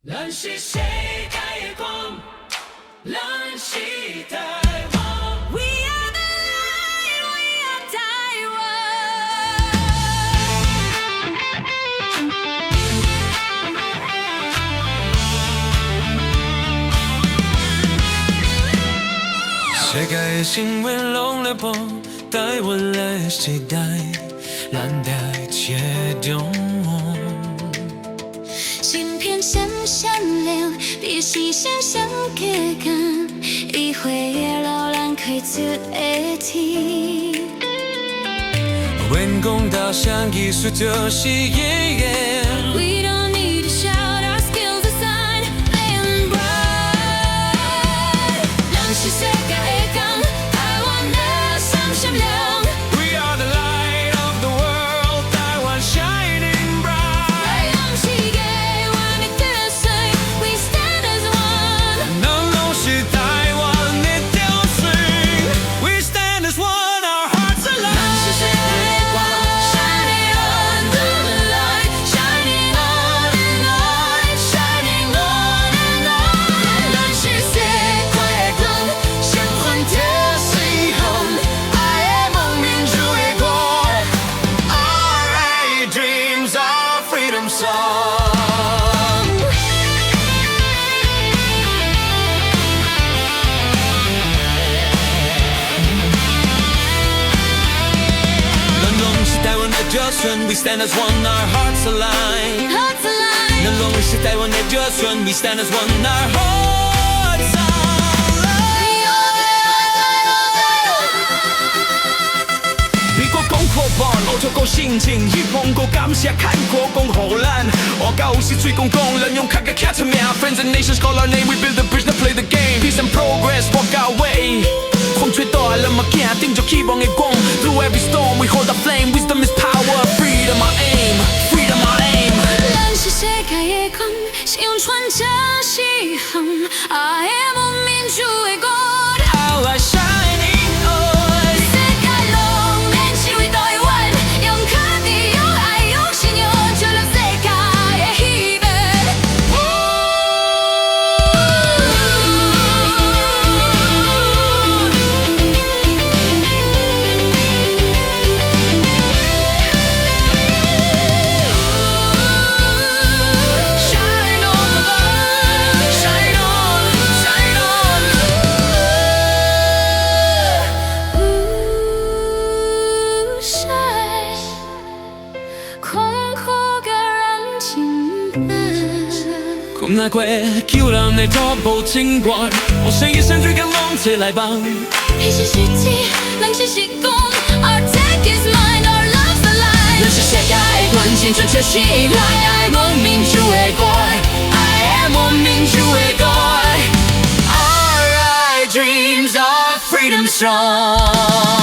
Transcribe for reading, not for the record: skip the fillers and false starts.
咱是世界的光，咱是台湾。We are the light, we are台湾。世界的新闻拢在报台湾的时代，咱在切中。芯片闪闪亮，比视线上客感，一回夜老咱开出的天。员工导向艺术就是演员。We don't need to shout, our skills aside, playing bright。咱是世界的光，台湾的闪闪亮。We are the light of the world， 台湾 shining bright。太阳是给我们的水 ，We stand as one。咱拢是台湾的潮水 ，We stand as one， our hearts alive。咱是世界的光 ，shining on the light, shining on and on, shining on and on。咱是世界的光，显幻的星空，爱的梦，民主的国 ，Our dreams are freedom song。台湾的就算 We stand as one, our hearts align。 hearts alive。咱拢是台湾的就算 We stand as one, our hearts align。美國講課本，歐洲講心情，日本講感謝，韓國講荷蘭，我搞是最公共，人用卡個 catch me friends and nations call our name, we build the bridge, now play the game. Peace and progress, walk our way。風吹大了嘛，行頂着希望的光。Through every storm, we hold our flame. Wisdom is power, freedom our aim, freedom our aim。咱是世界的光，心穿着希望，爱的梦，民主的国。Our light shining on。世界拢免是为台湾，用科技，用爱，用信仰，照亮世界的希望。Shine on, shine on, shine on。晒，空阔个人情感。咁那鬼叫人的腳步清怪，我聲一聲追緊浪起來吧。彼此世界，咱是時光，Our tech is mine, our love's alive。咱是世界的關鍵，全球信賴，愛我民主的國，愛我民主的國。Our dreams are freedom strong。